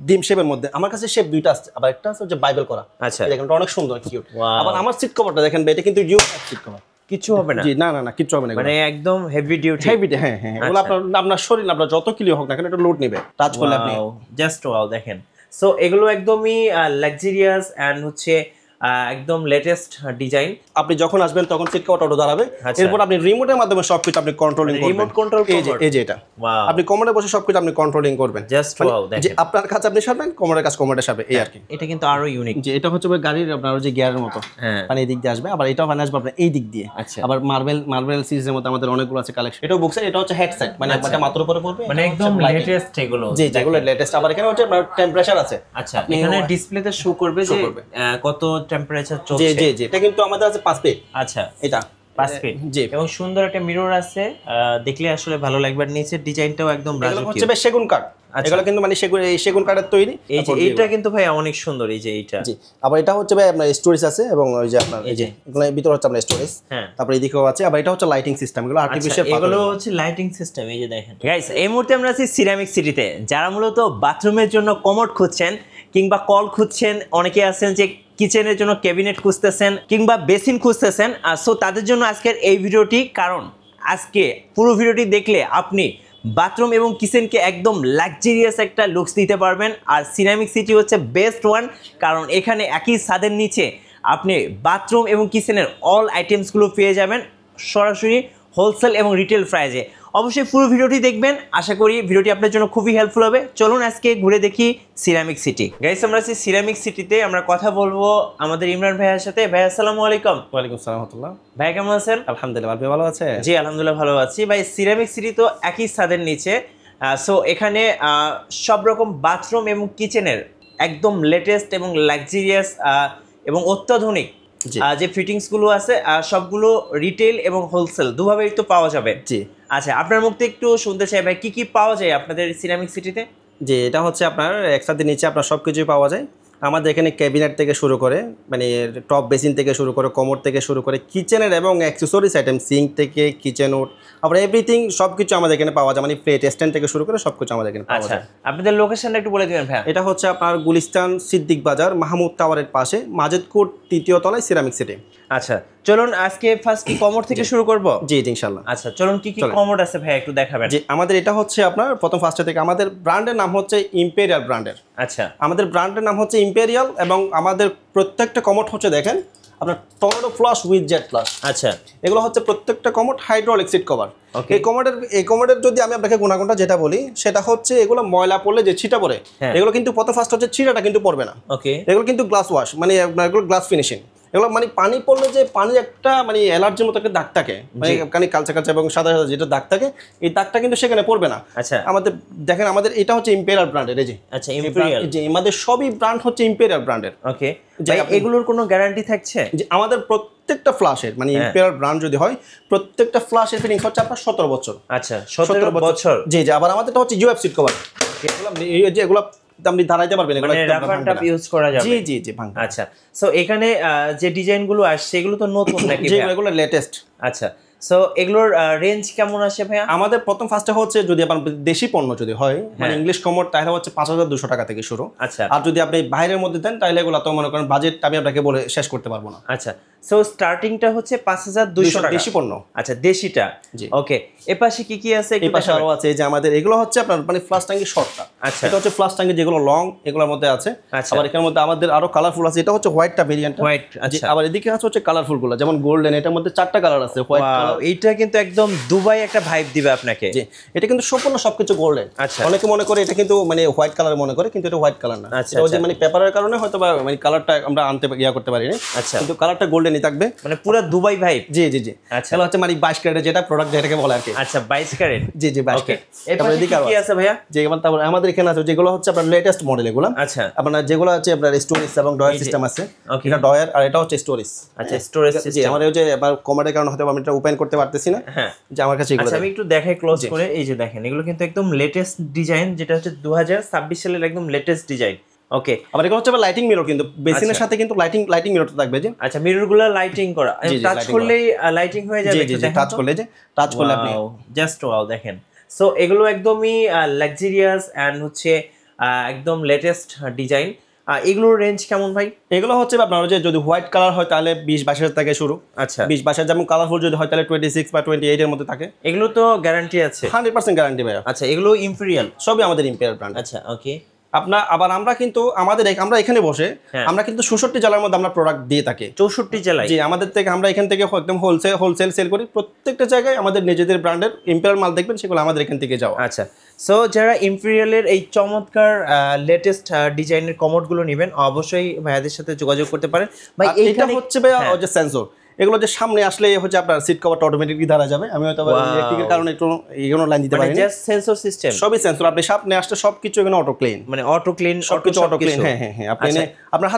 ডিম শেপের মধ্যে আমার কাছে শেপ দুইটা আছে, আবার একটা আছে যে বাইবেল করা। আচ্ছা, দেখেন এটা অনেক সুন্দর কিউট। আবার আমার সিট কভারটা দেখেন এটা কিন্তু ইউ সিট কভার, কিছু হবে না। জি না না না কিছু হবে না, মানে একদম হেভি ডিউটি। হেভি, হ্যাঁ হ্যাঁ, এগুলো আপনার শরীর আপনার যত কিলো হোক না কেন এটা লোড নেবে টাচ করলে আপনি। জাস্ট ওয়াও দেখেন। সো এগুলো একদমই লাক্সারিয়াস এন্ড হচ্ছে একদম লেটেস্ট ডিজাইন। আপনি যখন আসবেন তখন সিট কভারটা অটো দাঁড়াবে, এরপর আপনি রিমোটের মাধ্যমে সবকিছু আপনি কন্ট্রোলিং করবেন। রিমোট কন্ট্রোল এই যে এটা আপনি কোমরে বসে সবকিছু আপনি কন্ট্রোলিং করবেন। জাস্ট ওয়াও দেখেন, যে আপনার কাছে আপনি সারবেন, কোমরের কাছে কোমরে সারবে, এই আর কি। এটা কিন্তু আরো ইউনিক। যে এটা হচ্ছে গাড়ির আপনার যে গিয়ারের মতো, মানে এই দিক দিয়ে আসবে, আবার এটাও মানে আসবে আপনার এই দিক দিয়ে। আবার মার্বেল সিরিজের মতো আমাদের অনেকগুলো আছে কালেকশন। এটাও বুকস, এটা হচ্ছে হেডসেট, মানে একটা মাথার উপরে পড়বে, মানে একদম লেটেস্ট এগুলো। জি যেগুলো লেটেস্ট। আবার এখানে হচ্ছে আপনার টেম্পারেচার আছে। আচ্ছা, এখানে ডিসপ্লেতে শো করবে যে কত টেম্পারেচার চলছে। জি জি, এটা কিন্তু আমাদের আছে 5 ফিট। আচ্ছা, এটা 5 ফিট, জি। এবং সুন্দর একটা মিরর আছে, দেখলে আসলে ভালো লাগবে। নিচের ডিজাইনটাও একদম রাজকীয়, হচ্ছে সেগুন কাঠ। এগুলো কিন্তু মানে সেগুন কাঠের তৈরি। এই যে এটা কিন্তু ভাই অনেক সুন্দর, এই যে এইটা। জি, আবার এটা হচ্ছে ভাই আপনার স্টোরেজ আছে, এবং ওই যে আপনার এই যে এগুলো ভিতরে হচ্ছে আপনার স্টোরেজ। তারপর এদিকেও আছে। আবার এটা হচ্ছে লাইটিং সিস্টেম, এগুলো আর্টিফিশিয়াল, এগুলো হচ্ছে লাইটিং সিস্টেম। এই যে দেখেন গাইস, এই মুহূর্তে আমরা আছি সিরামিক সিটিতে। যারা মূলত বাথরুমের জন্য কমোড খুঁজছেন কিংবা কল খুঁজছেন, অনেকে আছেন যে কিচেনের জন্য ক্যাবিনেট খুঁজতেছেন কিংবা বেসিন খুঁজতেছেন, সো তাদের জন্য আজকের এই ভিডিওটি। কারণ আজকে পুরো ভিডিওটি দেখলে আপনি বাথরুম এবং কিচেনকে একদম লাক্সারিয়াস একটা লুকস দিতে পারবেন। আর সিরামিক সিটি হচ্ছে বেস্ট ওয়ান, কারণ এখানে একই ছাদের নিচে আপনি বাথরুম এবং কিচেনের অল আইটেমসগুলো পেয়ে যাবেন সরাসরি হোলসেল এবং রিটেল প্রাইজে। অবশ্যই পুরো ভিডিওটি দেখবেন, আশা করি ভিডিওটি আপনার জন্য খুবই হেল্পফুল হবে। চলুন আজকে ঘুরে দেখি সিরামিক সিটি। গাইস, আমরা আছি সিরামিক সিটিতে। আমরা কথা বলবো আমাদের ইমরান ভাইয়ের সাথে। ভাই আসসালামু আলাইকুম। ওয়ালাইকুম আসসালাম রাহমাতুল্লাহ। ভাই কেমন আছেন? আলহামদুলিল্লাহ, আপনি ভালো আছেন? জি আলহামদুলিল্লাহ ভালো আছি। ভাই সিরামিক সিটি তো একই ছাদের নিচে, সো এখানে সব রকম বাথরুম এবং কিচেনের একদম লেটেস্ট এবং লাক্সারিয়াস এবং অত্যাধুনিক যে ফিটিংস গুলো আছে সবগুলো রিটেল এবং হোলসেল দুভাবেই তো পাওয়া যাবে। জি আচ্ছা, আপনার মুখ থেকে একটু শুনতে চাই ভাই, কি কি পাওয়া যায় আপনাদের সিরামিক সিটিতে? যে এটা হচ্ছে আপনার একসাথে নিচে আপনার সব কিছুই পাওয়া যায় আমাদের এখানে। ক্যাবিনেট থেকে শুরু করে মানে টপ বেসিন থেকে শুরু করে কোমোড থেকে শুরু করে কিচেনের এবং অ্যাক্সেসরিজ আইটেম, সিঙ্ক থেকে কিচেন উড, আবার এভরিথিং সব কিছু আমাদের এখানে পাওয়া যায়। মানে প্লেট স্ট্যান্ড থেকে শুরু করে সব কিছু আমাদের এখানে পাওয়া যায়। আপনাদের লোকেশনটা একটু বলে দিবেন ভাই। এটা হচ্ছে আপনার গুলিস্তান সিদ্দিক বাজার মাহমুদ টাওয়ারের পাশে, মাজেদ কোর্ট 3য় তলায়, সিরামিক সিটি। আচ্ছা, চলুন আজকে ফার্স্ট কি কোমোড থেকে শুরু করব? জি ইনশাআল্লাহ। আচ্ছা চলুন, কি কি কোমোড আছে ভাই একটু দেখাবেন। জি, আমাদের এটা হচ্ছে আপনার প্রথম ফার্স্টে থেকে আমাদের ব্র্যান্ডের নাম হচ্ছে ইম্পেরিয়াল ব্র্যান্ডের। আচ্ছা, আমাদের ব্র্যান্ডের নাম হচ্ছে ইম্পেরিয়াল, এবং আমাদের প্রত্যেকটা কমোড হচ্ছে দেখেন আপনার tornado flush with jet flush. আচ্ছা, এগুলো হচ্ছে প্রত্যেকটা কমোড হাইড্রোলিক সিট কভার। এই কমোডের যদি আমি আপনাকে গুণাগুণটা যেটা বলি সেটা হচ্ছে এগুলো ময়লা পড়লে যে ছিটা পড়ে, এগুলো কিন্তু প্রথম ফার্স্ট হচ্ছে ছিটাটা কিন্তু পড়বে না। ওকে, এগুলো কিন্তু গ্লাস ওয়াশ, মানে এগুলো গ্লাস ফিনিশিং। এগুলো মানে পানি পড়লে যে পানির একটা মানে অ্যালার্জির মতো একটা দাগ থাকে, মানে কালচে কালচে এবং সাদা সাদা যেটা দাগ থাকে, এই দাগটা কিন্তু সেখানে পড়বে না। আচ্ছা, আমাদের দেখেন আমাদের এটা হচ্ছে ইম্পেরিয়াল ব্র্যান্ডের। এই যে আচ্ছা ইম্পেরিয়াল, যে আমাদের সবই ব্র্যান্ড হচ্ছে ইম্পেরিয়াল ব্র্যান্ডের। ওকে, এগুলোর কোনো গ্যারান্টি থাকছে? যে আমাদের প্রত্যেকটা ফ্ল্যাশের মানে ইম্পেরিয়াল ব্র্যান্ড যদি হয়, প্রত্যেকটা ফ্ল্যাশের ফিটিং হচ্ছে আপনার 17 বছর। আচ্ছা, 17 বছর। জি জি, আবার আমাদেরটা হচ্ছে ইউএফ সিট কভার। এগুলো আপনি দাঁড়াইতে পারবেন, এগুলো রাফ এন্ড টাফ ইউজ করা যাবে। জি জি জি, ভাঙবে। আচ্ছা, সো এখানে যে ডিজাইনগুলো আসছে এগুলো তো নতুন নাকি? জি, এগুলো লেটেস্ট। আচ্ছা, সো এগুলোর রেঞ্জ কেমন আসে ভাইয়া? আমাদের প্রথম ফার্স্টে হচ্ছে যদি আপনার দেশি পণ্য যদি হয় মানে ইংলিশ কমোড, তাহলে হচ্ছে 5200 টাকা থেকে শুরু। আচ্ছা, আর যদি আপনি বাইরের মধ্যে দেন তাহলে এগুলো তো মনে করেন বাজেট আমি আপনাকে বলে শেষ করতে পারবো না। আচ্ছা, সো স্টার্টিংটা হচ্ছে 5200 টাকা দেশি পণ্য। আচ্ছা, দেশিটা। ওকে, এপাশে কি কি আছে? এপাশে আরো আছে যে আমাদের এগুলো হচ্ছে আপনার মানে ফ্লাশ ট্যাঙ্কি শর্টটা। আচ্ছা, এটা হচ্ছে ফ্লাশ ট্যাঙ্কি যেগুলো লং, এগুলোর মধ্যে আছে। আবার এখানের মধ্যে আমাদের আরো কালারফুল আছে। এটা হচ্ছে হোয়াইটটা ভেরিয়েন্ট, হোয়াইট। আচ্ছা, আবার এদিকে আছে হচ্ছে কালারফুল গুলো, যেমন গোল্ডেন, এটার মধ্যে 4টা কালার আছে। হোয়াইট কালার, এইটা কিন্তু একদম দুবাই একটা ভাইব দিবে আপনাকে। জি, এটা কিন্তু সম্পূর্ণ সবকিছু গোল্ডেন। আচ্ছা, অনেকে মনে করে এটা কিন্তু মানে হোয়াইট কালার মনে করে, কিন্তু এটা হোয়াইট কালার না। আচ্ছা, এটা মানে পেপারের কারণে হয়তো বা মানে কালারটা আমরা আনতে করতে পারি না। আচ্ছা, কিন্তু কালারটা গোল্ডেনই থাকবে, মানে পুরো দুবাই ভাইব। জি জি জি। আচ্ছা, এটা হচ্ছে মানে 22 ক্যারেটের যেটা প্রোডাক্ট যেটাকে বলে আর কি। আচ্ছা, 22 ক্যারেট। জি জি, 22 ক্যারেট। এরপরে কি আছে ভাইয়া? যে তারপর আমাদের এখানে আছে যেগুলো হচ্ছে আপনার লেটেস্ট মডেল এগুলো। আচ্ছা, আপনার যেগুলো আছে আপনার স্টোরেজ এবং ডয়ার সিস্টেম আছে। এটা ডয়ার আর এটা হচ্ছে স্টোরেজ। আচ্ছা, স্টোরেজ জি, আমার ওই যে আমার কমার্ডের কারণে হয়তো আমি এটা ওপেন করতে পারতেছি না। হ্যাঁ, যে আমার কাছে এগুলো। আচ্ছা, আমি একটু দেখাই ক্লোজ করে। এই যে দেখেন, এগুলো কিন্তু একদম লেটেস্ট ডিজাইন, যেটা হচ্ছে 2026 সালের একদম লেটেস্ট ডিজাইন। ওকে, আবার এগুলো হচ্ছে লাইটিং মিরর, কিন্তু বেসিনের সাথে কিন্তু লাইটিং মিররটা থাকবে। যে আচ্ছা, মিররগুলো লাইটিং করা, টাচ করলেই লাইটিং হয়ে যাবে। জি জি, টাচ করলে যে টাচ করলে আপনি জাস্ট ওয়াও দেখেন। সো এগুলো একদমই লাক্সারিয়াস এন্ড হচ্ছে একদম লেটেস্ট ডিজাইন। এগুলোর রেঞ্জ কেমন ভাই? এগুলো হচ্ছে আপনার যে যদি হোয়াইট কালার হয় তাহলে 20-22 থেকে শুরু। আচ্ছা, 20-22 যেমন কালারফুল যদি হয় তাহলে 26 বা 28 এর মধ্যে থাকে। এগুলো তো গ্যারান্টি আছে? 100% গ্যারান্টি ভাইয়া। আচ্ছা, এগুলো ইম্পেরিয়াল? সবই আমাদের ইম্পেরিয়াল ব্র্যান্ড। আচ্ছা, ওকে। আবার আমরা কিন্তু আমরা এখানে বসে হ্যাঁ। আমরা কিন্তু 66 জেলার মধ্যে আমরা প্রোডাক্ট দিয়ে থাকি। 64 জেলায়? জি, আমাদের থেকে আমরা এখান থেকে একদম হোলসেল সেল করি। প্রত্যেকটা জায়গায় আমাদের নিজেদের ব্র্যান্ডের ইম্পেরিয়াল মাল দেখবেন, সেগুলো আমাদের এখান থেকে যাওয়া। আচ্ছা, সো যারা ইম্পেরিয়ালের এই চমৎকার লেটেস্ট ডিজাইনের কমোডগুলো নেবেন অবশ্যই ভাইয়াদের সাথে যোগাযোগ করতে পারেন। ভাই এইটা হচ্ছে ভাইয়া ওই যে সেন্সর, এগুলো যে সামনে আসলে হচ্ছে আপনার সিট কভারটা অটোমেটিকলি ধরা যাবে। আমি হয়তো ইলেকট্রিকের কারণে একটু এগুলো লাইন দিতে পারি না। Just sensor system? সবই সেন্সর। আপনি সামনে আসলে সবকিছু এখানে অটো ক্লিন, মানে অটো ক্লিন, সবকিছু অটো ক্লিন। হ্যাঁ, আপনি আপনার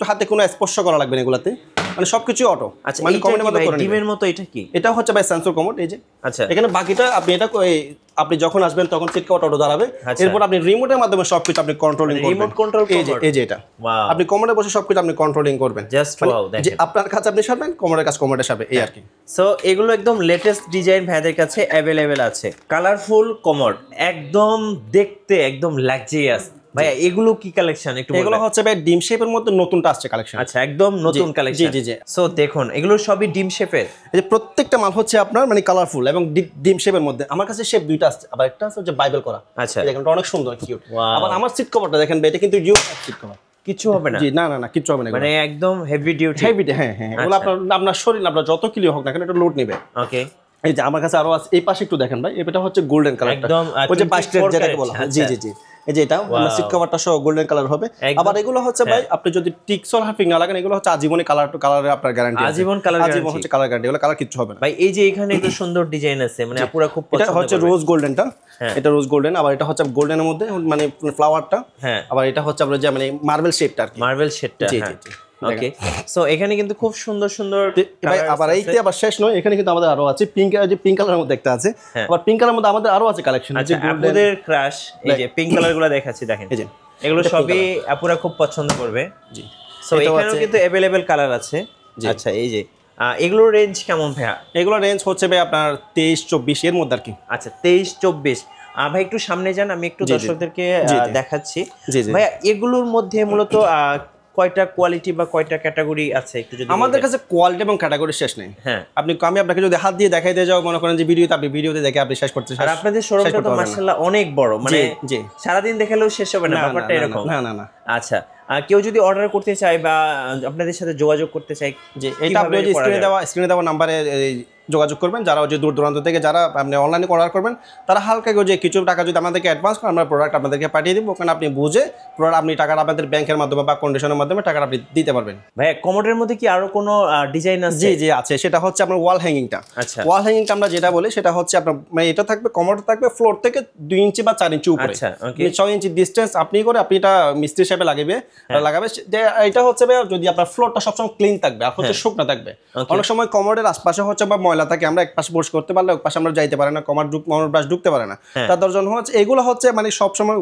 হাতে কোনো স্পর্শ করা লাগবে না এগুলাতে, মানে সবকিছু অটো। আচ্ছা, মানে কমেন্টের মতো করে ডিমের মতো এটা কি? এটা হচ্ছে ভাই সেন্সর কমোড। এই যে আচ্ছা, এখানে বাকিটা আপনি যখন আসবেন তখন সিট কভারটা অটো দাঁড়াবে। এরপর আপনি রিমোটের মাধ্যমে সবকিছু আপনি কন্ট্রোলিং করবেন। Remote control commode? এই যে এটা আপনি কমোডে বসে সবকিছু আপনি কন্ট্রোলিং করবেন। জাস্ট ওয়াও, দেখেন। যে আপনার কাছে আপনি সারবেন, কমোডের কাছে কমোডে সারবে, এই আর কি। সো এগুলো একদম লেটেস্ট ডিজাইন ভাইদের কাছে অ্যাভেলেবেল আছে। কালারফুল কমোড, একদম দেখতে একদম লাক্সারিয়াস। ভাইয়া এগুলো কি কালেকশন একটু বলবেন? এগুলো হচ্ছে ভাই ডিম শেপের মধ্যে নতুনটা আসছে কালেকশন। আচ্ছা, একদম নতুন কালেকশন। জি। সো দেখুন, এগুলো সবই ডিম শেপের। এই যে প্রত্যেকটা মাল হচ্ছে আপনার মানে কালারফুল এবং ডিম শেপের মধ্যে। আমার কাছে শেপ দুইটা আসছে, আবার একটা আছে যে বাইবেল করা। আচ্ছা, দেখেন এটা অনেক সুন্দর, কিউট। আবার আমার সিট কভারটা দেখেন ভাই, এটা কিন্তু জিও সিট কভার। কিছু হবে না? জি, না, কিচ্ছু হবে না। মানে একদম হেভি ডিউটি। হ্যাঁ, এগুলো আপনার শরীর আপনার যত কিলো হোক না কেন এটা লোড নেবে। ওকে। এই যে আমার কাছে আরো আছে, এই পাশে একটু দেখেন ভাই, এটা হচ্ছে গোল্ডেন কালারটা, একদম ওই যে 22 ক্যারেট যেটাকে বলা হয়। জি। এই যে এটা আমরা সিট কভারটা সহ গোল্ডেন কালার হবে। আবার এগুলো হচ্ছে ভাই আপনি যদি টিক্সল হাফিং না লাগান, এগুলো হচ্ছে আজীবনে কালারের আপনার গ্যারান্টি আছে। আজীবন হচ্ছে কালার গ্যারান্টি, এগুলো কালার কিচ্ছু হবে না ভাই। এই যে এখানে একটু সুন্দর ডিজাইন আছে, মানে আপুরা খুব পছন্দ করে। এটা হচ্ছে রোজ গোল্ডেনটা, এটা রোজ গোল্ডেন। আবার এটা হচ্ছে গোল্ডেনের মধ্যে মানে ফ্লাওয়ারটা। হ্যাঁ, আবার এটা হচ্ছে আপনার যে মানে মার্বেল শেপটা আর কি, মার্বেল শেডটা। জি। ওকে, সো এখানে কিন্তু খুব সুন্দর সুন্দর ভাই। আবার এইতে আবার শেষ নয়, এখানে কিন্তু আমাদের আরো আছে পিঙ্ক কালারের মধ্যে একটা আছে। আবার পিঙ্ক কালারের মধ্যে আমাদের আরো আছে কালেকশন। আচ্ছা, আপুদের ক্রাশ এই যে পিঙ্ক কালারগুলো দেখাচ্ছি, দেখেন। এই যে এগুলো সবই আপুরা খুব পছন্দ করবে। জি। সো এখানেও কিন্তু अवेलेबल কালার আছে। আচ্ছা, এই যে এগুলোর রেঞ্জ কেমন ভাইয়া? এগুলোর রেঞ্জ হচ্ছে ভাই আপনার 23-24 এর মধ্যে আর কি। আচ্ছা, 23-24। ভাই একটু সামনে যান, আমি একটু দর্শকদেরকে দেখাচ্ছি। ভাইয়া এগুলোর মধ্যে মূলত কয়টা কোয়ালিটি বা কয়টা ক্যাটাগরি আছে একটু যদি? আমাদের কাছে কোয়ালিটি এবং ক্যাটাগরি শেষ নেই। হ্যাঁ, আমি আপনাকে যদি হাত দিয়ে দেখাই দিয়ে যাও, মনে করেন যে ভিডিওতে দেখে আপনি শেষ করতে। আর আপনাদের শোরুমটা তো মাশাআল্লাহ অনেক বড়, মানে সারাদিন দেখালেও শেষ হবে না, ব্যাপারটা এরকম? না। আচ্ছা, কেউ যদি অর্ডার করতে চায় বা আপনাদের সাথে যোগাযোগ করতে চায়, যে এটা আপনি যে স্ক্রিনে দেওয়া নাম্বারে যোগাযোগ করবেন। যারা যে দূর দূরান্ত থেকে যারা আপনি অনলাইনে অর্ডার করবেন, তারা হালকা যে কিছু টাকা যদি আমাদেরকে অ্যাডভান্স করেন, আমরা প্রোডাক্ট আপনাদেরকে পাঠিয়ে দিব। ওখানে আপনি বুঝে প্রোডাক্ট আপনি টাকাটা আপনাদের ব্যাংকের মাধ্যমে বা কন্ডিশনের মাধ্যমে টাকাটা আপনি দিতে পারবেন। ভাই কমোডের মধ্যে কি আরো কোনো ডিজাইন আছে? জি আছে। সেটা হচ্ছে আপনার ওয়াল হ্যাঙ্গিংটা। আচ্ছা, ওয়াল হ্যাঙ্গিংটা আমরা যেটা বলি সেটা হচ্ছে আপনার মানে এটা থাকবে, কমোড থাকবে ফ্লোর থেকে 2 ইঞ্চি বা 4 ইঞ্চি উপরে। আচ্ছা, ওকে। 6 ইঞ্চি ডিসটেন্স আপনি এটা মিস্ত্রি হিসেবে লাগাবে। এটা হচ্ছে ভাই যদি আপনার ফ্লোরটা সবসময় ক্লিন থাকবে আর হচ্ছে শুকনো থাকবে। অনেক সময় কমোডের আশপাশে হচ্ছে বা ময়লা থাকে, আমরা এক পাশে পরিষ্কার করতে পারলে এক পাশে আমরা যাইতে পারি না, কমোড ব্রাশ ঢুকতে পারে না। তার জন্য হচ্ছে এগুলো হচ্ছে মানে সবসময়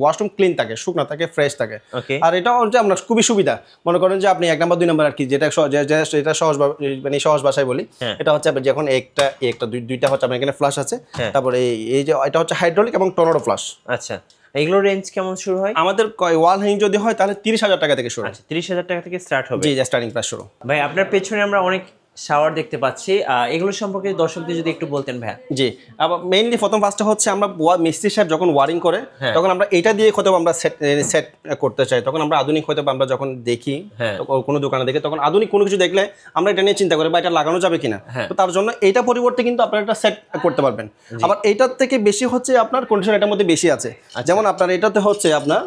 ওয়াশরুম ক্লিন থাকে, শুকনো থাকে, ফ্রেশ থাকে। আর এটা হচ্ছে আপনার খুবই সুবিধা। মনে করেন যে আপনি 1 নাম্বার 2 নাম্বার আর কি, যেটা সহজ ভাষায় বলি, এটা হচ্ছে আপনি যখন একটা দুইটা হচ্ছে আপনার এখানে ফ্লাশ আছে। তারপরে এই যে এটা হচ্ছে হাইড্রোলিক এবং টর্নেডো ফ্লাশ। আচ্ছা, এগুলোর রেঞ্জ কেমন শুরু হয়? আমাদের ওয়াল হ্যাঙ্গিং যদি হয় তাহলে 30,000 টাকা থেকে শুরু। আচ্ছা, 30,000 টাকা থেকে স্টার্ট হবে। জি, স্টার্টিং প্রাইস শুরু। ভাই আপনার পেছনে আমরা অনেক শাওয়ার দেখতে পাচ্ছি, এগুলো সম্পর্কে দর্শকদের যদি একটু বলতেন ভাইয়া। জি, আবার মেইনলি ফার্স্টে হচ্ছে আমরা মিস্ত্রি সাহেব যখন ওয়ারিং করে তখন আমরা এটা দিয়ে হয়তো আমরা সেট করতে চাই, তখন আমরা আধুনিক হয়তো আমরা যখন দেখি কোনো দোকানে দেখি, তখন আধুনিক কোনো কিছু দেখলে আমরা এটা নিয়ে চিন্তা করি বা এটা লাগানো যাবে কিনা। তো তার জন্য এইটা পরিবর্তে কিন্তু আপনারা এটা সেট করতে পারবেন। আবার এইটার থেকে বেশি হচ্ছে আপনার কন্ডিশন এটার মধ্যে বেশি আছে। যেমন আপনার এটাতে হচ্ছে আপনার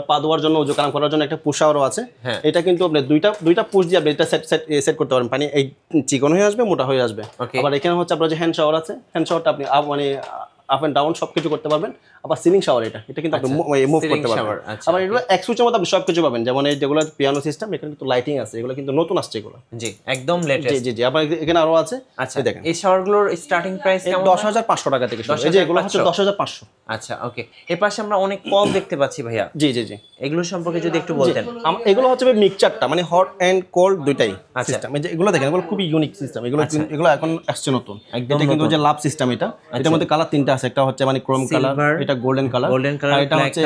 পা ধোয়ার জন্য, উজু কালাম করার জন্য একটা পুশ শাওয়ারও আছে। এটা কিন্তু আপনি দুইটা পুশ দিয়ে আপনি এটা সেট করতে পারেন। পানি এই চিকন হয়ে আসবে, মোটা হয়ে আসবে। আবার এখানে হচ্ছে আপনার যে হ্যান্ড শাওয়ার আছে, হ্যান্ড শাওয়ারটা আপনি মানে আপ এন্ড ডাউন সবকিছু করতে পারবেন। আবার সিলিং শাওয়ার এটা কিন্তু আপনি মুভ করতে পারবেন। আবার এগুলো এক সুইচের মধ্যে আপনি সবকিছু পাবেন। যেমন এই যেগুলো পিয়ানো সিস্টেম, এখানে কিন্তু লাইটিং আছে, এগুলো কিন্তু নতুন আসছে এগুলো। জি, একদম লেটেস্ট। জি আবার এখানে আরো আছে। আচ্ছা, দেখেন এই শাওয়ারগুলোর স্টার্টিং প্রাইস কেমন? 10,500 টাকা থেকে শুরু। এই যে এগুলো হচ্ছে 10,500। আচ্ছা, ওকে। এর পাশে আমরা অনেক কল দেখতে পাচ্ছি ভাইয়া। জি এগুলো সম্পর্কে যদি একটু বলতেন। এগুলো হচ্ছে মিক্সচারটা, মানে হট এন্ড কোল্ড দুইটাই সিস্টেম। এই যে এগুলো দেখেন, এগুলো খুবই ইউনিক সিস্টেম। এগুলো এখন আসছে নতুন। এটা কিন্তু যে লাভ সিস্টেম, এটার মধ্যে কালার 3টা আছে। একটা হচ্ছে মানে ক্রোম কালার, এটা গোল্ডেন কালার, আর এটা হচ্ছে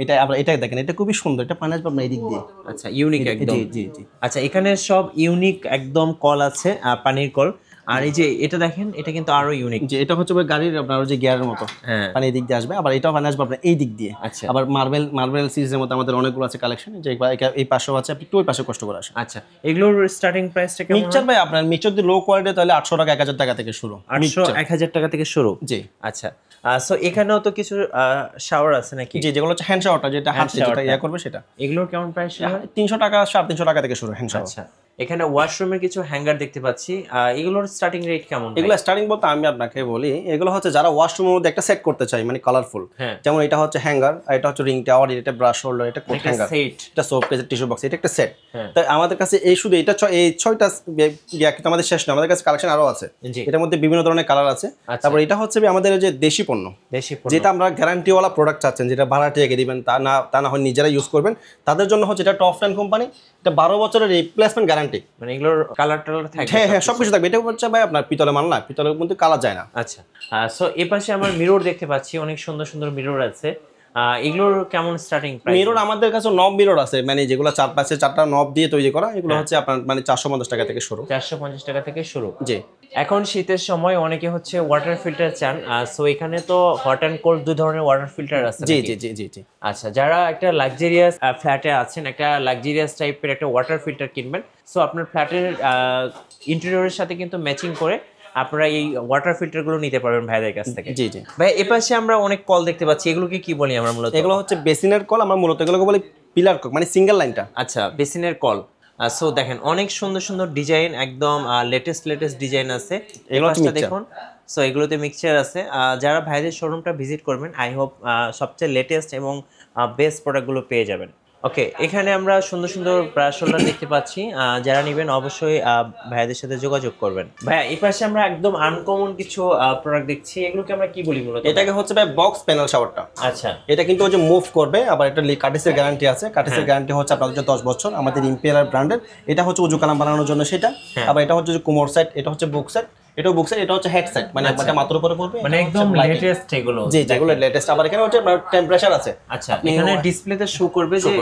এটা আবার এটা দেখেন, এটা খুবই সুন্দর, এটা পানি আসবে আপনার এই দিক দিয়ে। আচ্ছা ইউনিক একদম। জি জি জি। আচ্ছা এখানে সব ইউনিক একদম কল আছে, পানির কল। আর এই যে এটা দেখেন, এটা কিন্তু আরো ইউনিক। যে এটা হচ্ছে গাড়ির আপনার যে গিয়ারের মতো হ্যাঁ পানি এই দিক দিয়ে আসবে, আবার এটাও পানি আসবে আপনার এই দিক দিয়ে। আচ্ছা আবার মার্বেল সিরিজের মতো আমাদের অনেকগুলো আছে কালেকশন, যে এই পাশেও আছে, আপনি একটু ওই পাশে কষ্ট করে আসেন। আচ্ছা এগুলোর স্টার্টিং প্রাইসটা কেমন? মিক্সচার ভাই আপনার মিক্সচার যদি লো কোয়ালিটি তাহলে 800 টাকা 1000 টাকা থেকে শুরু। 800 1000 টাকা থেকে শুরু। জি আচ্ছা সো এখানেও তো কিছু শাওয়ার আছে নাকি? জি, যেগুলো হচ্ছে হ্যান্ড শাওয়ারটা, যেটা হাতে যেটা ইয়া করবে সেটা এগুলোর কেমন প্রাইস? 300 টাকা 350 টাকা থেকে শুরু হ্যান্ড শাওয়ার। আচ্ছা এখানে ওয়াশরুমের কিছু হ্যাঙ্গার দেখতে পাচ্ছি, এগুলোর স্টার্টিং রেট কেমন? এগুলো স্টার্টিং বলতে আমি আপনাকে বলি, এগুলো হচ্ছে যারা ওয়াশরুমের মধ্যে একটা সেট করতে চায় মানে কালারফুল, হ্যাঁ। যেমন এটা হচ্ছে হ্যাঙ্গার, আর এটা হচ্ছে রিং টাওয়ার, এটা ব্রাশ হোল্ডার, এটা কোট হ্যাঙ্গার, সেট, এটা সোপ কেস, টিস্যু বক্স, এটা একটা সেট। হ্যাঁ। তাই আমাদের কাছে এই শুধু এটা এই 6টা কিন্তু আমাদের শেষ না, আমাদের কাছে কালেকশন আরো আছে। জি। এটার মধ্যে বিভিন্ন ধরনের কালার আছে। আচ্ছা। তারপর এটা হচ্ছে আমাদের যে দেশি পণ্য, যেটা আমরা গ্যারান্টিওয়ালা প্রোডাক্ট চাচ্ছেন, যেটা ভাড়াটে রেখে দিবেন, তা না হয় নিজেরা ইউজ করবেন, তাদের জন্য হচ্ছে এটা টপ 10 কোম্পানি, এটা 12 বছরের রিপ্লেসমেন্ট গ্যারান্টি। মানে এগুলোর কালার টালার থাকবে? হ্যাঁ হ্যাঁ, সবকিছু থাকবে। এটা হচ্ছে ভাই আপনার পিতলের মাল না, পিতলের মধ্যে কালার যায় না। আচ্ছা সো এই পাশে আমার মিরর দেখতে পাচ্ছি, অনেক সুন্দর সুন্দর মিরর আছে, এগুলোর কেমন স্টার্টিং প্রাইস? মিরর আমাদের কাছে নব মিরর আছে, মানে যেগুলো 4 নব দিয়ে তৈরি করা, এগুলো হচ্ছে আপনার মানে 450 টাকা থেকে শুরু। 450 টাকা থেকে শুরু। জি। এখন শীতের সময় অনেকে হচ্ছে ওয়াটার ফিল্টার চান, সো এখানে তো হট অ্যান্ড কোল্ড দুই ধরনের ওয়াটার ফিল্টার আছে। জি জি জি জি জি। আচ্ছা যারা একটা লাক্সারিয়াস ফ্ল্যাটে আছেন, একটা লাক্সারিয়াস টাইপের একটা ওয়াটার ফিল্টার কিনবেন, সো আপনার ফ্ল্যাটের ইন্টেরিয়রের সাথে কিন্তু ম্যাচিং করে আপনারা এই ওয়াটার ফিল্টারগুলো নিতে পারবেন ভাইদের কাছ থেকে। জি জি। ভাই এপাশে আমরা অনেক কল দেখতে পাচ্ছি, এগুলোকে কি বলি আমরা মূলত? এগুলো হচ্ছে বেসিনের কল, আমরা মূলত এগুলোকে বলি পিলার কল, মানে সিঙ্গেল লাইনটা। আচ্ছা বেসিনের কল। সো দেখেন অনেক সুন্দর সুন্দর ডিজাইন, একদম লেটেস্ট ডিজাইন আছে। এগুলো দেখুন, সো এগুলোতে মিক্সচার আছে। যারা ভাইদের শোরুমটা ভিজিট করবেন, আই হোপ সবচেয়ে লেটেস্ট এবং বেস্ট প্রোডাক্টগুলো পেয়ে যাবেন। ওকে, এখানে আমরা সুন্দর সুন্দর ব্রাশ হোল্ডার দেখতে পাচ্ছি, যারা নেবেন অবশ্যই ভাইয়াদের সাথে যোগাযোগ করবেন। ভাইয়া এই পাশে আমরা একদম আনকমন কিছু প্রোডাক্ট দেখছি, এগুলোকে আমরা কি বলি মূলত? এটাকে হচ্ছে ভাই বক্স প্যানেল শাওয়ারটা। আচ্ছা এটা কিন্তু ওই যে মুভ করবে, আবার এটা কাটিসের গ্যারান্টি আছে। কাটিসের গ্যারান্টি হচ্ছে আপনাদের 10 বছর, আমাদের ইম্পেরিয়াল ব্র্যান্ডের। এটা হচ্ছে উজু কালাম বানানোর জন্য সেটা। আবার এটা হচ্ছে যে কোমর সেট, এটা হচ্ছে বুক সেট, এটাও বুক সেট, এটা হচ্ছে হেড সেট, মানে এটা মাথার উপরে পড়বে, মানে একদম লেটেস্ট এগুলো। জি যেগুলো লেটেস্ট। আবার এখানে হচ্ছে টেম্পারেচার আছে। আচ্ছা এখানে ডিসপ্লেতে শো করবে যে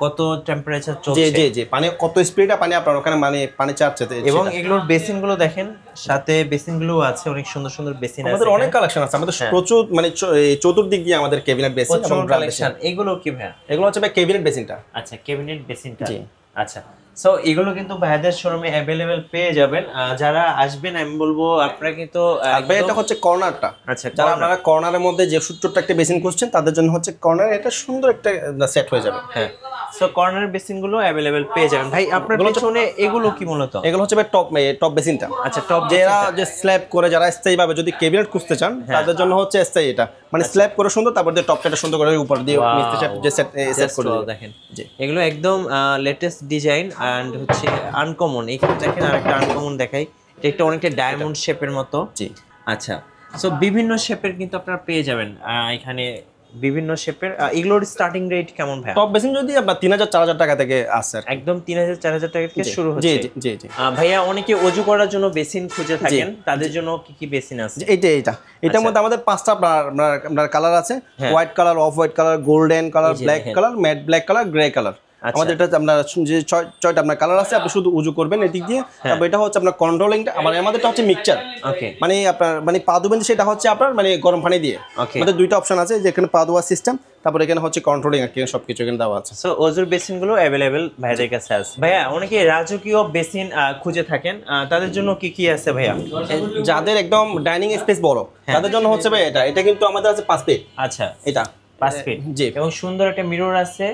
কত টেম্পারেচার চলছে। জি জি জি, পানি কত স্পিডে পানি আপনার ওখানে মানে পানি চাচ্ছে। এবং এগুলোর বেসিনগুলো দেখেন, সাথে বেসিনগুলো আছে, অনেক সুন্দর সুন্দর বেসিন আছে। আমাদের অনেক কালেকশন আছে, আমাদের প্রচুর, মানে চতুর্দিক দিয়ে আমাদের ক্যাবিনেট বেসিন এবং কালেকশন। এগুলো কি ভাইয়া? এগুলো হচ্ছে ভাই ক্যাবিনেট বেসিনটা। আচ্ছা ক্যাবিনেট বেসিনটা। জি। আচ্ছা সো এগুলো কিন্তু ভাইদের শোরুমে অ্যাভেলেবেল পেয়ে যাবেন। যারা আসবেন আমি বলবো আপনারা কিন্তু এটা হচ্ছে কর্নারটা। আচ্ছা যারা আপনারা কর্নারের মধ্যে যে ছোট্ট একটা বেসিন করছেন, তাদের জন্য হচ্ছে কর্নার, এটা সুন্দর একটা সেট হয়ে যাবে। হ্যাঁ সো কর্নার বেসিনগুলো অ্যাভেলেবেল পেয়ে যাবেন। ভাই আপনার পেছনে এগুলো কি মূলত? এগুলো হচ্ছে ভাই টপ বেসিনটা। আচ্ছা টপ, যারা যে স্ল্যাব করে যারা স্থায়ীভাবে যদি ক্যাবিনেট খুঁজতে চান, তাদের জন্য হচ্ছে স্থায়ী এটা, মানে স্ল্যাব করে সুন্দর, তারপর দিয়ে টপটা সুন্দর করে উপর দিয়ে মিস্ত্রি যে সেট করে দেখেন। এগুলো একদম লেটেস্ট ডিজাইন এন্ড হচ্ছে আনকমন। এখানে দেখেন আরেকটা আনকমন দেখাই, এটা একটা অনেকটা ডায়মন্ড শেপের মতো। জি। আচ্ছা সো বিভিন্ন শেপের কিন্তু আপনারা পেয়ে যাবেন এখানে, বিভিন্ন শেপের। এগুলোর স্টার্টিং রেট কেমন ভাই? টপ বেসিন যদি আপনার 3000-4000 টাকা থেকে আসে, একদম 3000-4000 টাকা থেকে শুরু হচ্ছে। জি জি জি। ভাইয়া অনেকে অজু করার জন্য বেসিন খুঁজে থাকেন, তাদের জন্য কি কি বেসিন আছে? এটার মধ্যে আমাদের 5টা আপনার কালার আছে, white colour, off white colour, golden colour, black colour, matte black colour, grey colour. আমাদের এটা আপনার যে 6টা আপনার কালার আছে, আপনি শুধু উজু করবেন এদিক দিয়ে। তারপর এটা হচ্ছে আপনার কন্ট্রোলিংটা, আবার আমাদেরটা হচ্ছে মিক্সচার। ওকে, মানে আপনার মানে পা ধুবেন, সেটা হচ্ছে আপনার মানে গরম পানি দিয়ে। আমাদের 2টা অপশন আছে, যেখানে পা ধোয়ার সিস্টেম, তারপর এখানে হচ্ছে কন্ট্রোলিং, আর কি সবকিছু এখানে দেওয়া আছে। সো ওজুর বেসিন গুলো অ্যাভেলেবেল ভাইদের কাছে আছে। ভাইয়া অনেকে রাজকীয় বেসিন খুঁজে থাকেন, তাদের জন্য কি কি আছে ভাইয়া? যাদের একদম ডাইনিং স্পেস বড়, তাদের জন্য হচ্ছে ভাই এটা কিন্তু আমাদের আছে 5 ফিট। আচ্ছা এটা 5 ফিট। জি। এবং সুন্দর একটা মিরর আছে,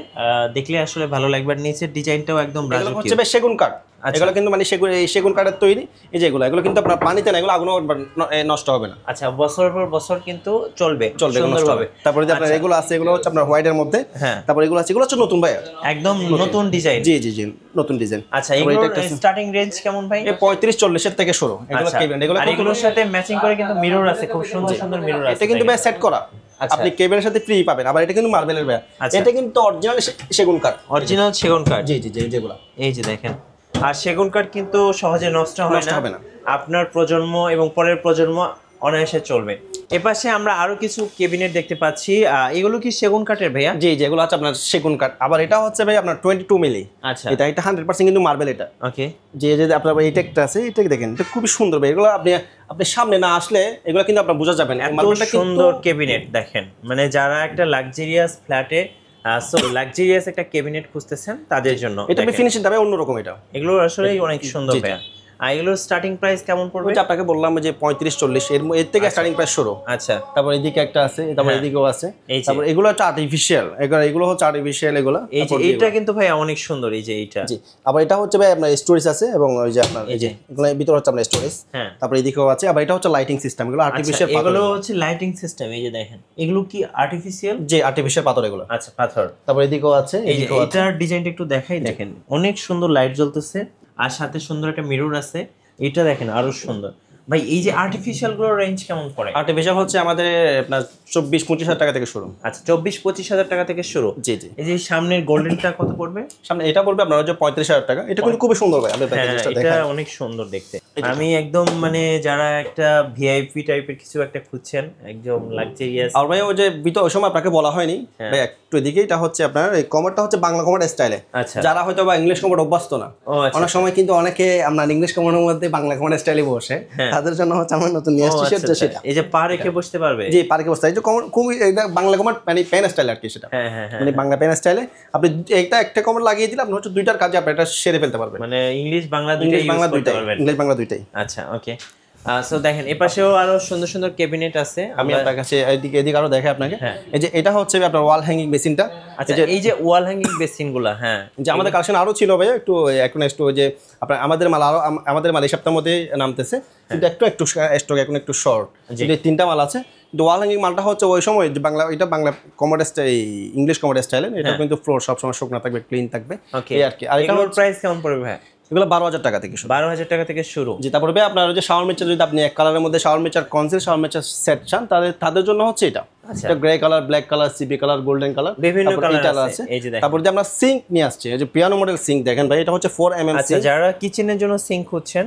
দেখলে আসলে ভালো লাগবে। আর নিচের ডিজাইনটাও একদম রাজকীয়। হচ্ছে ভাই সেগুন কাঠ। এগুলো কিন্তু মানে সেগুন কাঠের তৈরি। এই যে এগুলো কিন্তু আপনার পানিতে না, এগুলো আগুনও নষ্ট হবে না। আচ্ছা বছরের পর বছর কিন্তু চলবে সুন্দরভাবে। তারপরে যে আপনার এগুলো আছে, এগুলো হচ্ছে আপনার হোয়াইটের মধ্যে। হ্যাঁ। তারপর এগুলো আছে, এগুলো হচ্ছে নতুন ভাই, একদম নতুন ডিজাইন। জি জি জি, নতুন ডিজাইন। আচ্ছা এগুলোর স্টার্টিং রেঞ্জ কেমন ভাই? 35-40 এর থেকে শুরু। এগুলোর সাথে ম্যাচিং করে কিন্তু মিরর আছে, খুব সুন্দর সুন্দর মিরর আছে। এটা কিন্তু ভাই সেট করা, আপনি কেবিনের সাথে ফ্রি পাবেন। আবার এটা কিন্তু মার্বেলের ভাই, এটা কিন্তু অরিজিনাল সেগুন কাঠ। অরিজিনাল সেগুন কাঠ। জি জি জি, যেগুলো এই যে দেখেন। আর সেগুন কাঠ কিন্তু সহজে নষ্ট হয় না, আপনার প্রজন্ম এবং পরের প্রজন্ম অনায়াসে চলবে। এপাশে আমরা আরো কিছু ক্যাবিনেট দেখতে পাচ্ছি, এগুলো কি সেগুন কাঠের ভাইয়া? জি যেগুলো আছে আপনার সেগুন কাঠ। আবার এটা হচ্ছে ভাই আপনার 22 মিলি। আচ্ছা, এটা 100% কিন্তু মার্বেল। এটা ওকে, যে যে আপনার এইটা একটা আছে, এটা দেখেন, এটা খুবই সুন্দর ভাই। এগুলো আপনি আপনি সামনে না আসলে এগুলো কিন্তু আপনার বোঝা যাবে না। এত সুন্দর ক্যাবিনেট দেখেন, মানে যারা একটা লাক্সারিয়াস ফ্ল্যাটে লাক্সারিয়াস একটা ক্যাবিনেট খুঁজতেছেন তাদের জন্য এটা ফিনিশিং তবে অন্যরকম। এটা এগুলো আসলে অনেক সুন্দর ভাইয়া। আর এগুলোর স্টার্টিং প্রাইস কেমন পড়বে? ওটা আপনাকে বললাম যে 35-40 এর থেকে স্টার্টিং প্রাইস শুরু। আচ্ছা, তারপর এদিকে একটা আছে, তারপর এদিকেও আছে। তারপর এগুলো হচ্ছে আর্টিফিশিয়াল, এগুলো হচ্ছে আর্টিফিশিয়াল এগুলো। এই যে এইটা কিন্তু ভাই অনেক সুন্দর, এই যে এইটা। জি, আবার এটা হচ্ছে ভাই আপনার স্টোরেজ আছে, এবং ওই যে আপনার এই যে এগুলো ভিতরে হচ্ছে আপনার স্টোরেজ। হ্যাঁ, তারপর এদিকেও আছে। আবার এটা হচ্ছে লাইটিং সিস্টেম, এগুলো আর্টিফিশিয়াল পাথর। এগুলো হচ্ছে লাইটিং সিস্টেম, এই যে দেখেন এগুলো কি আর্টিফিশিয়াল? যে আর্টিফিশিয়াল পাথর এগুলো। আচ্ছা, পাথর। তারপর এদিকেও আছে, এই যে এটার ডিজাইনটা একটু দেখাই, দেখেন অনেক সুন্দর লাইট জ্বলতেছে, আর সাথে সুন্দর একটা মিরর আছে। এটা দেখেন আরো সুন্দর ভাই। এই যে আর্টিফিশিয়াল গুলোর রেঞ্জ কেমন পড়ে? আর্টিফিশিয়াল হচ্ছে আমাদের আপনার 24-25 হাজার টাকা থেকে শুরু। আচ্ছা, 24-25 হাজার টাকা থেকে শুরু। জি জি। এই যে সামনের গোল্ডেনটা কত পড়বে? সামনে এটা পড়বে আপনার হচ্ছে 35,000 টাকা। এটা কিন্তু খুবই সুন্দর ভাই, আপনি প্যাকেজটা এটা দেখেন, অনেক সুন্দর দেখতে। আমি একদম মানে যারা একটা ভিআইপি টাইপের কিছু একটা খুঁজছেন, একদম লাক্সারিয়াস। আর ভাই ওই যে ভিতর ওই সময় আপনাকে বলা হয়নি ভাই, একটু এদিকে। এটা হচ্ছে আপনার এই কমারটা হচ্ছে বাংলা কমার স্টাইলে। আচ্ছা, যারা হয়তো বা ইংলিশ কমার অভ্যস্ত না, অনেক সময় কিন্তু অনেকে আপনার ইংলিশ কমারের মধ্যে বাংলা কমার স্টাইলে বসে, তাদের জন্য হচ্ছে আমরা নতুন নিয়ে আসছি সেটা। এই যে পা রেখে বসতে পারবে। জি, পার্কে বসতে। এই যে খুবই এটা বাংলা কমার মানে পেন স্টাইল আর কি সেটা। হ্যাঁ হ্যাঁ, মানে বাংলা পেন স্টাইলে আপনি এইটা একটা কমার লাগিয়ে দিলে আপনি হচ্ছে দুইটার কাজে আপনি এটা সেরে ফেলতে পারবেন। মানে ইংলিশ বাংলা ইংলিশ দুইটাই বাংলা ইউজ করতে পারবেন। ইংলিশ বাংলা দুইটাই। আচ্ছা, ওকে। সো দেখেন এপাশেও আরো সুন্দর সুন্দর ক্যাবিনেট আছে। আমি আপনার কাছে এদিকে আরো দেখে আপনাকে। এই যে এটা হচ্ছে আপনার ওয়াল হ্যাঙ্গিং বেসিনটা। আচ্ছা, এই যে ওয়াল হ্যাঙ্গিং বেসিন গুলা, হ্যাঁ, যে আমাদের কালেকশন আরো ছিল ভাই, একটু এখন একটু ওই যে আপনার আমাদের মাল আরো আমাদের মাল এই সপ্তাহের মধ্যে নামতেছে, কিন্তু একটু স্টক এখন একটু শর্ট। যে তিনটা মাল আছে, কিন্তু ওয়াল হ্যাঙ্গিং মালটা হচ্ছে ওই সময় যে বাংলা, এটা Bangla commode style, English commode স্টাইলের। এটা কিন্তু ফ্লোর সবসময় শুকনা থাকবে, ক্লিন থাকবে এই আর কি। আর এটার প্রাইস কেমন পড়বে ভাই? এগুলো 12,000 টাকা থেকে শুরু। 12,000 টাকা থেকে শুরু। জি, তারপরে ভাই আপনার যে শাওয়ার মেচার, যদি আপনি এক কালারের মধ্যে শাওয়ার মেচার কনসিল, শাওয়ার মেচার সেট চান, তাদের জন্য হচ্ছে এটা। এটা grey colour, black colour, CP colour, golden colour, বিভিন্ন কালার আছে। এই যে দেখেন, তারপর যে আমরা সিঙ্ক নিয়ে আসছি, এই যে পিয়ানো মডেল সিঙ্ক দেখেন ভাই, এটা হচ্ছে 4 mm। আচ্ছা, যারা কিচেনের জন্য সিঙ্ক খুঁজছেন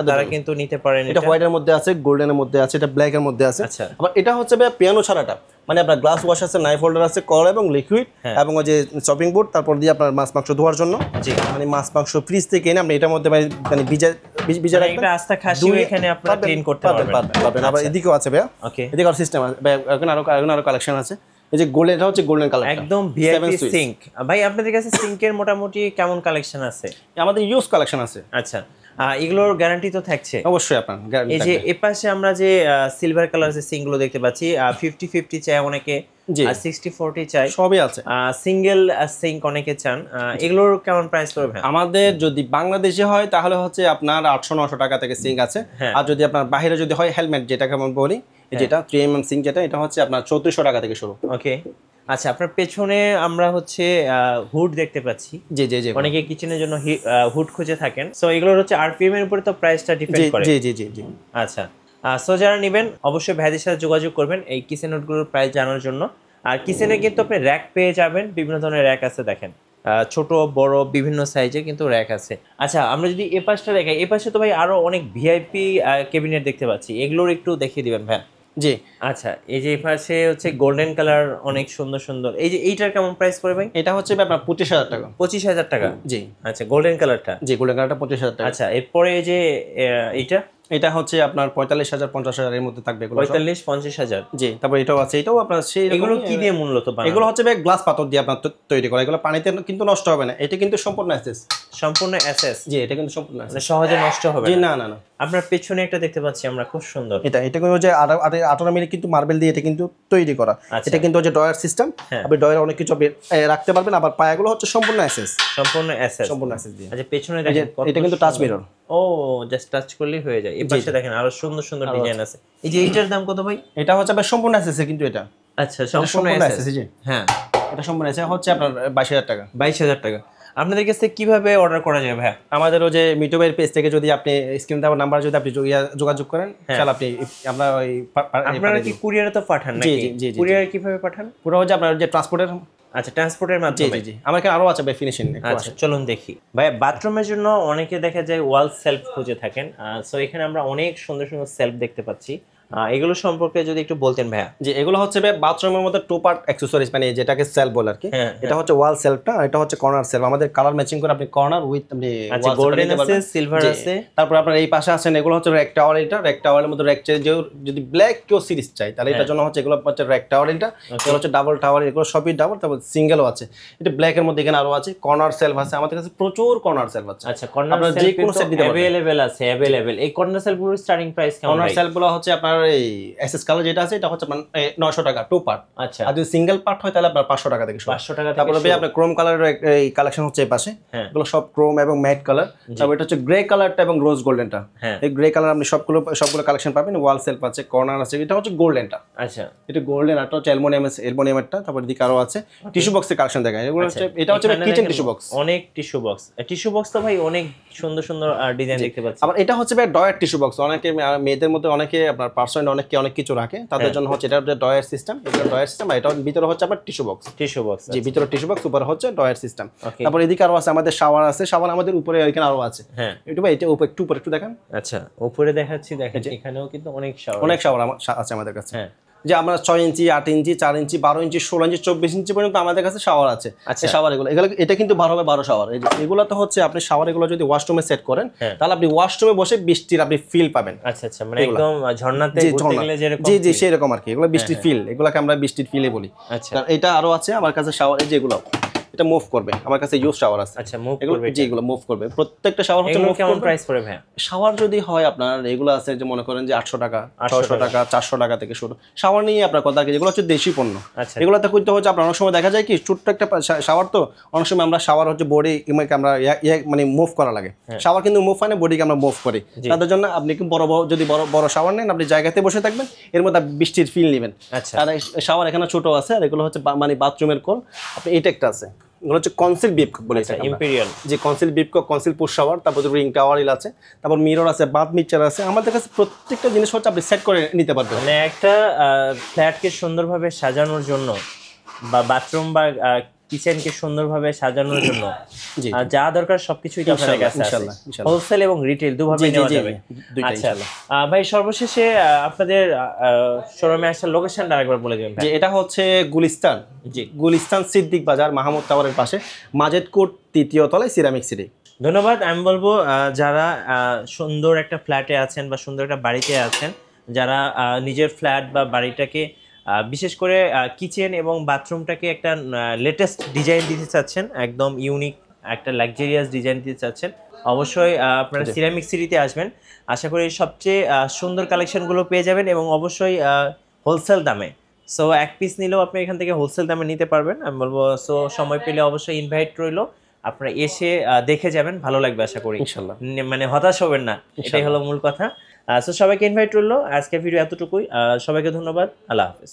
তারা কিন্তু নিতে পারেন। এটা হোয়াইটের মধ্যে আছে, গোল্ডেনের মধ্যে আছে, এটা ব্ল্যাকের মধ্যে আছে। আচ্ছা, আবার এটা হচ্ছে ভাই পিয়ানো ছাড়াটা, মানে আপনার গ্লাস ওয়াশ আছে, নাইফ হোল্ডার আছে, কল এবং লিকুইড, এবং ওই যে চপিং বোর্ড, তারপর দিয়ে আপনার মাছ মাংস ধোয়ার জন্য। জি, মানে মাছ মাংস ফ্রিজ থেকে এনে আপনি এটার মধ্যে মানে ভিজা রাখবেন। এটা আস্তা খাসিও এখানে আপনারা ক্লিন করতে পারবেন। আবার এদিকেও আছে ভাই, ওকে, এদিকে আর সিস্টেম আছে ভাই, এখন আরো কালেকশন আছে। এই যে গোল্ডেন, এটা হচ্ছে গোল্ডেন কালার, একদম ভিআইপি সিঙ্ক। ভাই আপনাদের কাছে সিঙ্কের মোটামুটি কেমন কালেকশন আছে? আমাদের ইউজ কালেকশন আছে। আচ্ছা, এগুলোর গ্যারান্টি তো থাকছে অবশ্যই আপনার গ্যারান্টি। এই যে এপাশে আমরা যে সিলভার কালার যে সিঙ্কগুলো দেখতে পাচ্ছি, 50-50 চাই অনেকে, 60-40 চাই, সবই আছে। সিঙ্গেল সিঙ্ক অনেকে চান। এগুলোর কেমন প্রাইস পড়বে? আমাদের যদি বাংলাদেশে হয় তাহলে হচ্ছে আপনার 800-900 টাকা থেকে সিঙ্ক আছে। আর যদি আপনার বাইরে যদি হয় হেলমেট, যেটাকে আমরা বলি, যেটা 3 mm সিঙ্ক, যেটা এটা হচ্ছে আপনার 3400 টাকা থেকে শুরু। ওকে, আচ্ছা, আপনার পেছনে আমরা হচ্ছে হুড দেখতে পাচ্ছি। জি জি জি, অনেকে কিচেনের জন্য হুড খুঁজে থাকেন। সো এগুলোর হচ্ছে আরপিএম এর উপরে তো প্রাইসটা ডিপেন্ড করে। জি জি জি জি। আচ্ছা, সো যারা নেবেন অবশ্যই ভাইদের সাথে যোগাযোগ করবেন এই কিচেন হুডগুলোর প্রাইস জানার জন্য। আর কিচেনে কিন্তু আপনি র্যাক পেয়ে যাবেন, বিভিন্ন ধরনের র্যাক আছে দেখেন, ছোট বড় বিভিন্ন সাইজে কিন্তু র্যাক আছে। আচ্ছা, আমরা যদি এ পাশটা দেখাই, এ পাশে তো ভাই আরো অনেক ভিআইপি ক্যাবিনেট দেখতে পাচ্ছি, এগুলোর একটু দেখিয়ে দিবেন ভাই। জি, আচ্ছা, এই যে পাশে হচ্ছে গোল্ডেন কালার অনেক সুন্দর সুন্দর। এই যে এইটার কেমন প্রাইস পড়বে ভাই? এটা হচ্ছে আপনার 25,000 টাকা। 25,000 টাকা? জি। আচ্ছা, গোল্ডেন কালারটা? জি, গোল্ডেন কালারটা 25,000 টাকা। আচ্ছা, এরপরে এই যে এইটা, এটা হচ্ছে আপনার 45,000-50,000 এর মধ্যে থাকবে। 45-50,000? জি, তারপর এটাও আছে, এটাও আপনার সেই। এগুলো কি দিয়ে মূলত বানানো? এগুলো হচ্ছে গ্লাস পাথর দিয়ে আপনার তৈরি করা, এগুলো পানিতে কিন্তু নষ্ট হবে না। এটা কিন্তু সম্পূর্ণ এসএস। সম্পূর্ণ এসএস? জি, এটা কিন্তু সম্পূর্ণ মানে সহজে নষ্ট হবে না? জি, না না না। আপনার পেছনে একটা দেখতে পাচ্ছি আমরা, খুব সুন্দর। এটা কিন্তু যে 18 মিলি কিন্তু মার্বেল দিয়ে এটা কিন্তু তৈরি করা। এটা কিন্তু যে ডয়ার সিস্টেম, আপনি ডয়ারে অনেক কিছু রাখতে পারবেন। আবার পায়াগুলো হচ্ছে সম্পূর্ণ এসএস। সম্পূর্ণ এসএস? সম্পূর্ণ এসএস দিয়ে। আচ্ছা, পেছনে দেখেন এটা কিন্তু টাচ মিরর। ও, জাস্ট টাচ করলেই হয়ে যায়। এই পাশে দেখেন আরো সুন্দর সুন্দর ডিজাইন আছে। এই যে এইটার দাম কত ভাই? এটা হচ্ছে আপনার সম্পূর্ণ এসএস কিন্তু এটা। আচ্ছা, সম্পূর্ণ এসএস। জি হ্যাঁ, এটা সম্পূর্ণ এসএস হচ্ছে আপনার 22,000 টাকা। 22,000 টাকা। আপনাদের কাছে কিভাবে অর্ডার করা যায় ভাই? আমাদের ওই যে মিটুবের পেজ থেকে যদি আপনি স্ক্রিন দেওয়ার নাম্বার যদি আপনি যোগাযোগ করেন, তাহলে আমরা ওই আপনারা কি কুরিয়ারে তো পাঠান নাকি? কুরিয়ারে কিভাবে পাঠান? পুরো হচ্ছে আপনার যে ট্রান্সপোর্টের। আচ্ছা, ট্রান্সপোর্টের মাধ্যমে? জি জি। আমার এখানে আরো আছে ভাই ফিনিশিং। আচ্ছা, চলুন দেখি ভাই। বাথরুমের জন্য অনেকে দেখা যায় ওয়াল সেলফ খুঁজে থাকেন। সো এখানে আমরা অনেক সুন্দর সুন্দর সেলফ দেখতে পাচ্ছি। এগুলো সম্পর্কে যদি একটু বলতেন ভাইয়া। যে এগুলো হচ্ছে বাথরুমের মধ্যে টু পার্ট অ্যাকসেসরিজ, মানে যেটাকে সেলফ বলে আর কি। এটা হচ্ছে ওয়াল সেলফটা, এটা হচ্ছে কর্নার সেলফ। আমাদের কালার ম্যাচিং করে আপনি কর্নার উইথ আপনি আচ্ছা, গোল্ডেন আছে, সিলভার আছে, তারপর আপনার এই পাশে আছেন এগুলো হচ্ছে রেক টাওয়ার। এটা রেক টাওয়ারের মধ্যে রেক চাই, যদি ব্ল্যাক কেউ সিরিজ চাই তাহলে এটার জন্য হচ্ছে এগুলো হচ্ছে রেক টাওয়ার। এটা এগুলো হচ্ছে ডাবল টাওয়ার, এগুলো সবই ডাবল, তারপর সিঙ্গেলও আছে। এটা ব্ল্যাকের মধ্যে এখানে আরো আছে কর্নার সেলফ আছে, আমাদের কাছে প্রচুর কর্নার সেলফ আছে। আচ্ছা, কর্নার সেলফ যে কোনো সেট দিতে পারবেন, अवेलेबल আছে, अवेलेबल। এই কর্নার সেলফগুলোর স্টার্টিং প্রাইস কেমন? কর্নার সেলফগুলো হচ্ছে আপনার এই এসএস কালার যেটা আছে এটা হচ্ছে 900 টাকা টু পার্ট। আচ্ছা, আর যদি সিঙ্গেল পার্ট হয় তাহলে আপনার 500 টাকা থেকে শুরু। 500 টাকা থেকে। তারপরে আপনার ক্রোম কালারের এই কালেকশন হচ্ছে এই পাশে, এগুলো সব ক্রোম এবং ম্যাট কালার। তারপর এটা হচ্ছে গ্রে কালারটা এবং রোজ গোল্ডেনটা। এই গ্রে কালার আপনি সবগুলো কালেকশন পাবেন। ওয়াল সেলফ আছে, কর্নার আছে, এটা হচ্ছে গোল্ডেনটা। আচ্ছা, এটা গোল্ডেন, আর হচ্ছে অ্যালুমিনিয়ামেরটা। তারপর দিকে আরো আছে টিস্যু বক্সের কালেকশন দেখেন। এগুলো হচ্ছে এটা হচ্ছে কিচেন টিস্যু বক্স। অনেক টিস্যু বক্স, টিস্যু বক্স তো ভাই অনেক সুন্দর সুন্দর ডিজাইন দেখতে পাচ্ছি। আবার এটা হচ্ছে ডয়ার টিস্যু বক্স। অনেকে মেয়েদের মধ্যে অনেকে আপনার পার্সোনাল অনেক কিছু রাখে, তাদের জন্য হচ্ছে এটা ডয়ার সিস্টেম। এটা ডয়ার সিস্টেম, আর এটা ভিতরে হচ্ছে আপনার টিস্যু বক্স। টিস্যু বক্স, জি, ভিতরে টিস্যু বক্স, উপরে হচ্ছে ডয়ার সিস্টেম। তারপর এদিকে আরো আছে আমাদের শাওয়ার আছে, শাওয়ার আমাদের উপরে এখানে আরো আছে। হ্যাঁ, একটু ভাই এটা উপরে একটু দেখেন। আচ্ছা, উপরে দেখাচ্ছি, দেখেন এখানেও কিন্তু অনেক শাওয়ার আছে আমাদের কাছে। হ্যাঁ, যে আমরা 6 ইঞ্চি, 8 ইঞ্চি, 4 ইঞ্চি, 12 ইঞ্চি, 16 ইঞ্চি, 24 ইঞ্চি পর্যন্ত আমাদের কাছে শাওয়ার আছে। এই শাওয়ার এগুলো এটা কিন্তু 12x12 শাওয়ার। এগুলো তো হচ্ছে আপনি শাওয়ার এগুলো যদি ওয়াশরুমে সেট করেন তাহলে আপনি ওয়াশরুমে বসে বৃষ্টির আপনি ফিল পাবেন। আচ্ছা আচ্ছা, মানে একদম ঝর্ণাতে ঘুরতে গেলে যেরকম। জি জি, সেই রকম আর কি। এগুলো বৃষ্টির ফিল, এগুলোকে আমরা বৃষ্টির ফিলে বলি। আচ্ছা, এটা আরো আছে আমার কাছে শাওয়ার, এই যে এগুলো এটা মুভ করবে। আমার কাছে ইউজ শাওয়ার আছে। আচ্ছা, মুভ করবে। জি, এগুলো মুভ করবে। প্রত্যেকটা শাওয়ার হচ্ছে মুভ করবে। কেমন প্রাইস পড়ে ভাই? শাওয়ার যদি হয় আপনার এগুলো আছে যে মনে করেন যে 800 টাকা, 600 টাকা, 400 টাকা থেকে শুরু। শাওয়ার নিয়ে আপনার কথা কি, যেগুলো হচ্ছে দেশি পণ্য। এগুলোতে করতে হচ্ছে আপনার অনেক সময় দেখা যায় কি ছোট্ট একটা শাওয়ার, তো অনেক সময় আমরা শাওয়ার হচ্ছে বডি আমরা মানে মুভ করা লাগে। শাওয়ার কিন্তু মুভ হয় না, বডিকে আমরা মুভ করি। তাদের জন্য আপনি কি যদি বড় শাওয়ার নেন, আপনি জায়গাতে বসে থাকবেন, এর মধ্যে বৃষ্টির ফিল নেবেন। আর শাওয়ার এখানে ছোট আছে, আর এগুলো হচ্ছে মানে বাথরুমের কল। আপনি এইটা একটা আছে, এগুলো হচ্ছে কনসিল বিপ বলে, ইম্পেরিয়াল। যে conceal beep conceal push shower. তারপর রিং টাওয়ার আছে, তারপর মিরর আছে, বাথ মিক্সচার আছে। আমাদের কাছে প্রত্যেকটা জিনিস হচ্ছে আপনি সেট করে নিতে পারবেন। মানে একটা ফ্ল্যাটকে সুন্দরভাবে সাজানোর জন্য বা বাথরুম বা কিচেনকে সুন্দরভাবে সাজানোর জন্য যা দরকার সবকিছুই আপনাদের কাছে আছে। হোলসেল এবং রিটেল দুভাবে নেওয়া যাবে। আচ্ছা ভাই, সর্বশেষে আপনাদের শোরুমে আসার লোকেশনটা আরেকবার বলে দিবেন। যে এটা হচ্ছে গুলিস্তান, জি, গুলিস্তান সিদ্দিক বাজার, মাহমুদ টাওয়ারের পাশে, মাজেদ কোর্ট 3য় তলায়, সিরামিক সিটি। ধন্যবাদ। আমি বলবো যারা সুন্দর একটা ফ্ল্যাটে আছেন বা সুন্দর একটা বাড়িতে আছেন, যারা নিজের ফ্ল্যাট বা বাড়িটাকে বিশেষ করে কিচেন এবং বাথরুমটাকে একটা লেটেস্ট ডিজাইন দিতে চাচ্ছেন, একদম ইউনিক একটা লাক্সারিয়াস ডিজাইন দিতে চাচ্ছেন, অবশ্যই আপনারা সিরামিক সিটিতে আসবেন। আশা করি সবচেয়ে সুন্দর কালেকশনগুলো পেয়ে যাবেন এবং অবশ্যই হোলসেল দামে। সো এক পিস নিলেও আপনি এখান থেকে হোলসেল দামে নিতে পারবেন। আমি বলবো সো সময় পেলে অবশ্যই ইনভাইট রইলো, আপনারা এসে দেখে যাবেন, ভালো লাগবে আশা করি। ইনশাআল্লাহ, মানে হতাশ হবেন না, এটাই হলো মূল কথা। সো সবাইকে ইনভাইট রইলো। আজকের ভিডিও এতটুকুই। সবাইকে ধন্যবাদ। আল্লাহ হাফেজ।